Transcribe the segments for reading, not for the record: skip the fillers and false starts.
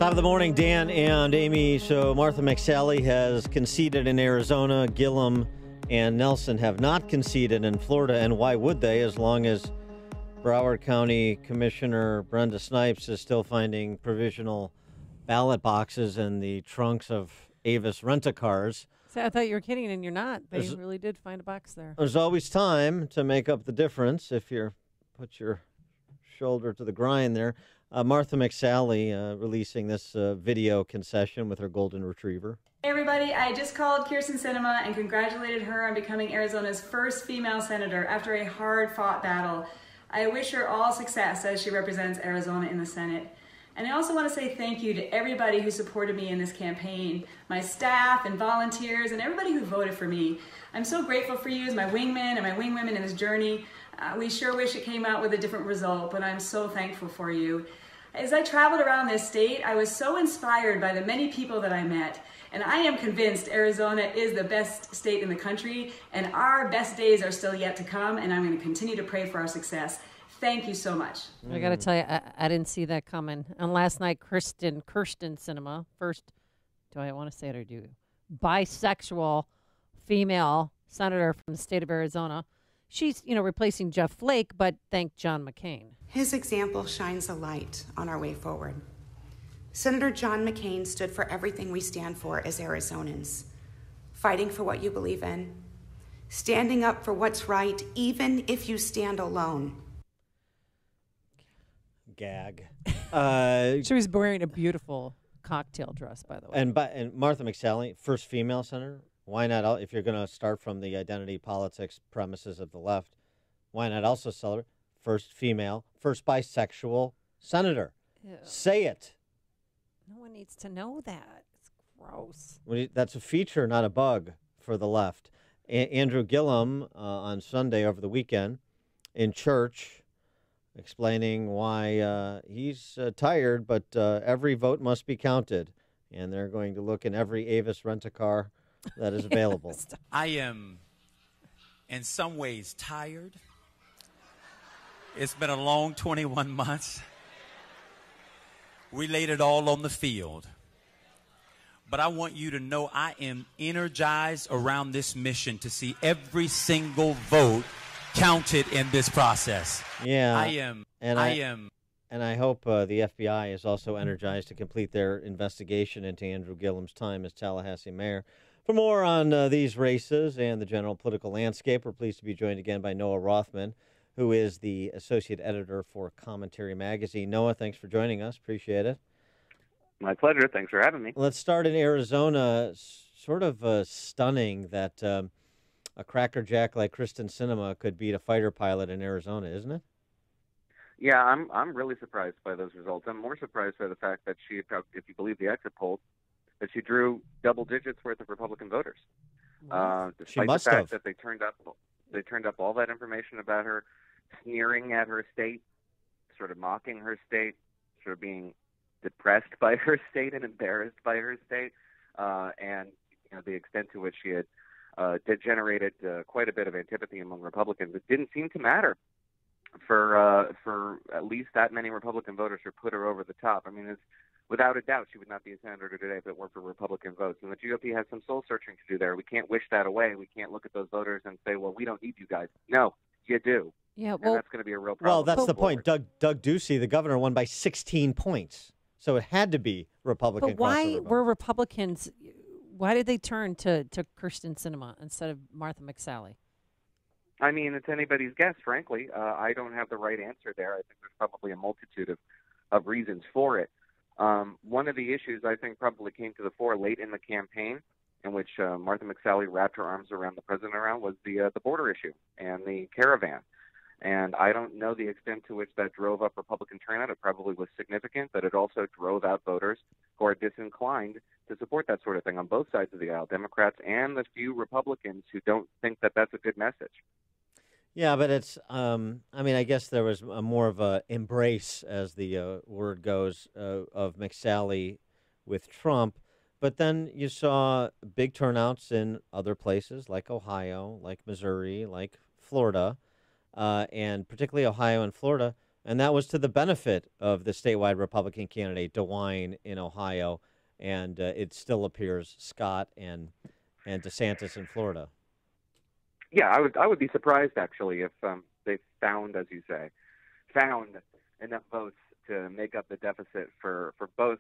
Top of the morning, Dan and Amy. So Martha McSally has conceded in Arizona. Gillum and Nelson have not conceded in Florida. And why would they, as long as Broward County Commissioner Brenda Snipes is still finding provisional ballot boxes in the trunks of Avis rent-a-cars. So I thought you were kidding, and you're not. They really did find a box there. There's always time to make up the difference if you put your shoulder to the grind there. Martha McSally releasing this video concession with her golden retriever. Hey everybody, I just called Kirsten Sinema and congratulated her on becoming Arizona's first female senator after a hard-fought battle. I wish her all success as she represents Arizona in the Senate. And I also want to say thank you to everybody who supported me in this campaign, my staff and volunteers and everybody who voted for me. I'm so grateful for you as my wingman and my wingwomen in this journey. We sure wish it came out with a different result, but I'm so thankful for you. As I traveled around this state, I was so inspired by the many people that I met. And I am convinced Arizona is the best state in the country, and our best days are still yet to come, and I'm going to continue to pray for our success. Thank you so much. I got to tell you, I didn't see that coming. And last night, Kirsten Sinema, first, do I want to say it or do you? Bisexual female senator from the state of Arizona. She's, replacing Jeff Flake, but thank John McCain. His example shines a light on our way forward. Senator John McCain stood for everything we stand for as Arizonans. Fighting for what you believe in. Standing up for what's right, even if you stand alone. Gag. She was wearing a beautiful cocktail dress, by the way. And Martha McSally, first female senator. Why not, if you're going to start from the identity politics premises of the left, why not also celebrate first female, first bisexual senator? Ew. Say it. No one needs to know that. It's gross. That's a feature, not a bug for the left. Andrew Gillum on Sunday over the weekend in church explaining why he's tired, but every vote must be counted. And they're going to look in every Avis rent-a-car that is available. I am in some ways tired. It's been a long 21 months. We laid it all on the field. But I want you to know I am energized around this mission to see every single vote counted in this process. Yeah. I am. And I hope the FBI is also energized to complete their investigation into Andrew Gillum's time as Tallahassee mayor. For more on these races and the general political landscape, we're pleased to be joined again by Noah Rothman, who is the associate editor for Commentary Magazine. Noah, thanks for joining us. Appreciate it. My pleasure. Thanks for having me. Let's start in Arizona. Sort of stunning that a crackerjack like Kirsten Sinema could beat a fighter pilot in Arizona, isn't it? Yeah, I'm really surprised by those results. I'm more surprised by the fact that she, if you believe the exit polls, that she drew double digits worth of Republican voters. Despite the fact that they turned up all that information about her, sneering at her state, sort of mocking her state, sort of being depressed by her state and embarrassed by her state, and the extent to which she had generated quite a bit of antipathy among Republicans. It didn't seem to matter for at least that many Republican voters who put her over the top. I mean, it's without a doubt she would not be a senator today if it weren't for Republican votes. And the GOP has some soul searching to do there. We can't wish that away. We can't look at those voters and say, well, we don't need you guys. No, you do. Yeah, well, and that's going to be a real problem. Well, that's the point. Doug Ducey, the governor, won by 16 points. So it had to be Republican. But why were Republicans, why did they turn to Kirsten Sinema instead of Martha McSally? I mean, it's anybody's guess, frankly. I don't have the right answer there. I think there's probably a multitude of reasons for it. One of the issues I think probably came to the fore late in the campaign, in which Martha McSally wrapped her arms around the president around, was the border issue and the caravan. And I don't know the extent to which that drove up Republican turnout. It probably was significant, but it also drove out voters who are disinclined to support that sort of thing on both sides of the aisle, Democrats and the few Republicans who don't think that that's a good message. Yeah, but it's, I guess there was more of a embrace, as the word goes, of McSally with Trump. But then you saw big turnouts in other places like Ohio, like Missouri, like Florida, and particularly Ohio and Florida, And that was to the benefit of the statewide Republican candidate, DeWine in Ohio, and it still appears Scott and DeSantis in Florida. Yeah, I would be surprised actually if they found, as you say, enough votes to make up the deficit for both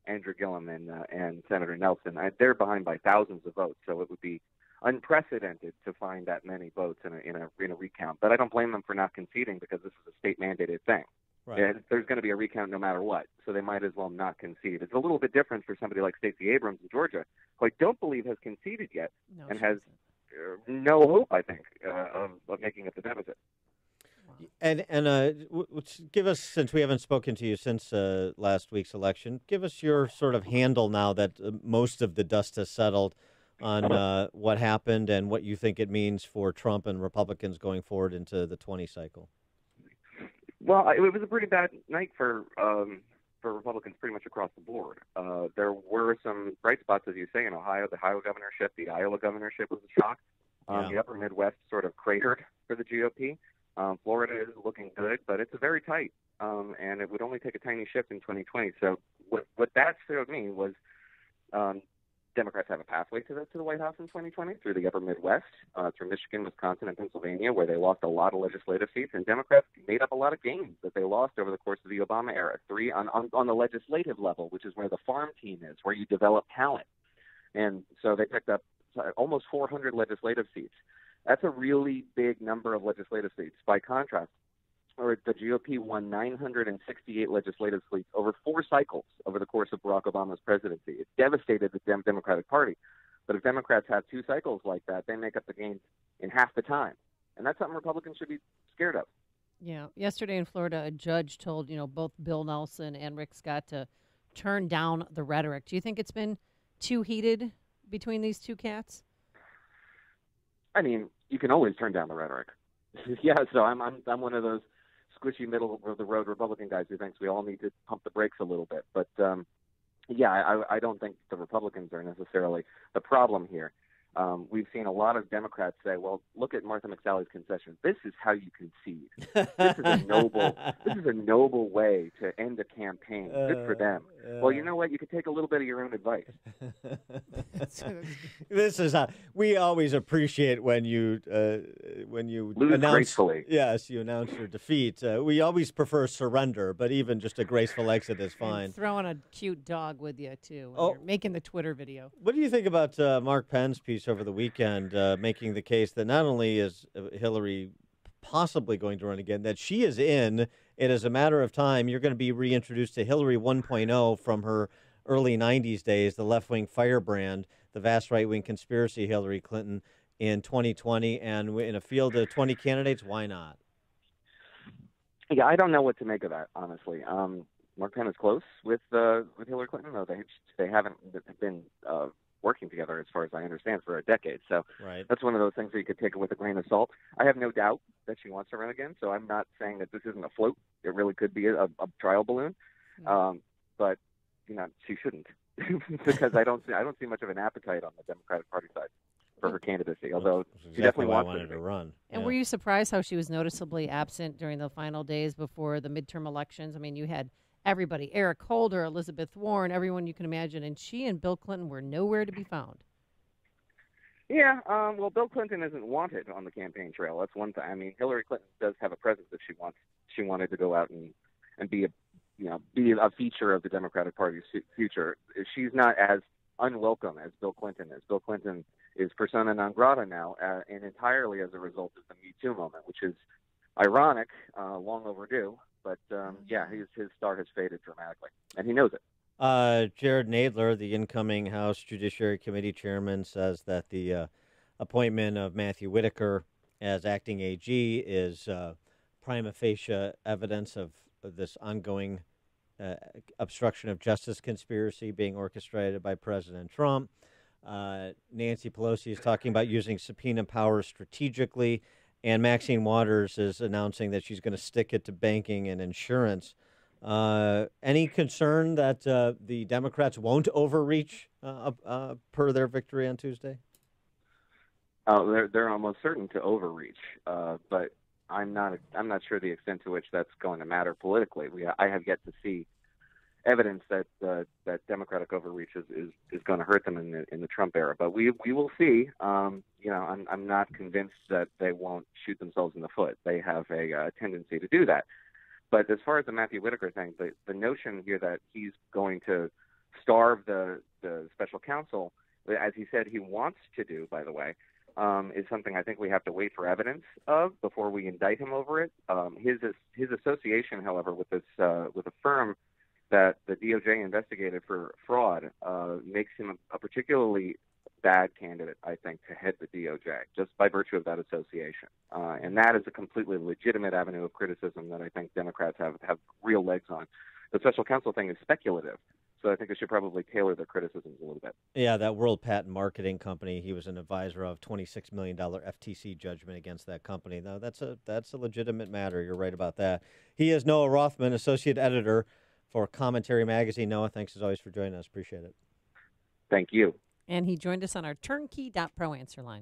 Andrew Gillum and Senator Nelson. They're behind by thousands of votes, so it would be unprecedented to find that many votes in a recount. But I don't blame them for not conceding because this is a state mandated thing. Right. And there's going to be a recount no matter what, so they might as well not concede. It's a little bit different for somebody like Stacey Abrams in Georgia, who I don't believe has conceded yet and has no hope, I think, of making up the deficit. And give us, since we haven't spoken to you since last week's election, give us your sort of handle now that most of the dust has settled on what happened and what you think it means for Trump and Republicans going forward into the 20 cycle. Well, it was a pretty bad night for Republicans pretty much across the board. There were some bright spots, as you say, in Ohio. The Ohio governorship, the Iowa governorship was a shock. The upper Midwest sort of cratered for the GOP. Florida is looking good, but it's very tight, and it would only take a tiny shift in 2020. So what that showed me was Democrats have a pathway to the White House in 2020 through the upper Midwest, through Michigan, Wisconsin, and Pennsylvania, where they lost a lot of legislative seats, and Democrats made up a lot of gains that they lost over the course of the Obama era. 3 on the legislative level, which is where the farm team is, where you develop talent. And so they picked up almost 400 legislative seats. That's a really big number of legislative seats. By contrast, the GOP won 968 legislative seats over 4 cycles over the course of Barack Obama's presidency. It devastated the Democratic Party. But if Democrats have 2 cycles like that, they make up the gains in half the time. And that's something Republicans should be scared of. Yeah. Yesterday in Florida, a judge told, both Bill Nelson and Rick Scott to turn down the rhetoric. Do you think it's been too heated between these two cats? I mean, you can always turn down the rhetoric. Yeah, so I'm one of those squishy middle of the road Republican guys who thinks we all need to pump the brakes a little bit. But I don't think the Republicans are necessarily the problem here. We've seen a lot of Democrats say, "Well, look at Martha McSally's concession. This is how you concede. This is a noble way to end a campaign. Good for them." Well, you know what? You could take a little bit of your own advice. This is we always appreciate when you lose announce gracefully. Yes, you announce your defeat. We always prefer surrender, but even just a graceful exit is fine. And throwing a cute dog with you too when you're making the Twitter video. What do you think about Mark Penn's piece over the weekend, making the case that not only is Hillary possibly going to run again, that she is in. It is a matter of time. You're going to be reintroduced to Hillary 1.0 from her early 90s days, the left-wing firebrand, the vast right-wing conspiracy Hillary Clinton in 2020. And in a field of 20 candidates, why not? Yeah, I don't know what to make of that, honestly. Mark Penn is close with Hillary Clinton, though they haven't been working together, as far as I understand, for a decade. So That's one of those things that you could take it with a grain of salt. I have no doubt that she wants to run again, so I'm not saying that this isn't a float. It really could be a trial balloon, but she shouldn't, because I don't see much of an appetite on the Democratic Party side for her candidacy. Although she definitely wanted to run. And were you surprised how she was noticeably absent during the final days before the midterm elections? I mean, you had everybody, Eric Holder, Elizabeth Warren, everyone you can imagine, and she and Bill Clinton were nowhere to be found. Yeah, well, Bill Clinton isn't wanted on the campaign trail. That's one thing. I mean, Hillary Clinton does have a presence if she wanted to go out and be a feature of the Democratic Party's future. She's not as unwelcome as Bill Clinton is. Bill Clinton is persona non grata now, and entirely as a result of the Me Too moment, which is ironic, long overdue. But, his star has faded dramatically, and he knows it. Jared Nadler, the incoming House Judiciary Committee chairman, says that the appointment of Matthew Whitaker as acting AG is prima facie evidence of this ongoing obstruction of justice conspiracy being orchestrated by President Trump. Nancy Pelosi is talking about using subpoena powers strategically. And Maxine Waters is announcing that she's going to stick it to banking and insurance. Any concern that the Democrats won't overreach per their victory on Tuesday? They're almost certain to overreach. But I'm not sure the extent to which that's going to matter politically. I have yet to see evidence that that Democratic overreach is going to hurt them in the Trump era. But we will see. I'm not convinced that they won't shoot themselves in the foot. They have a tendency to do that. But as far as the Matthew Whitaker thing, the notion here that he's going to starve the special counsel, as he said he wants to do, by the way, is something I think we have to wait for evidence of before we indict him over it. His association, however, with a firm that the DOJ investigated for fraud makes him a particularly bad candidate, I think, to head the DOJ, just by virtue of that association. And that is a completely legitimate avenue of criticism that I think Democrats have real legs on. The special counsel thing is speculative, so I think they should probably tailor their criticisms a little bit. Yeah, that World Patent Marketing Company, he was an advisor of $26 million FTC judgment against that company. Now, that's a legitimate matter. You're right about that. He is Noah Rothman, associate editor for Commentary Magazine. Noah, thanks as always for joining us. Appreciate it. Thank you. And he joined us on our turnkey.pro answer line.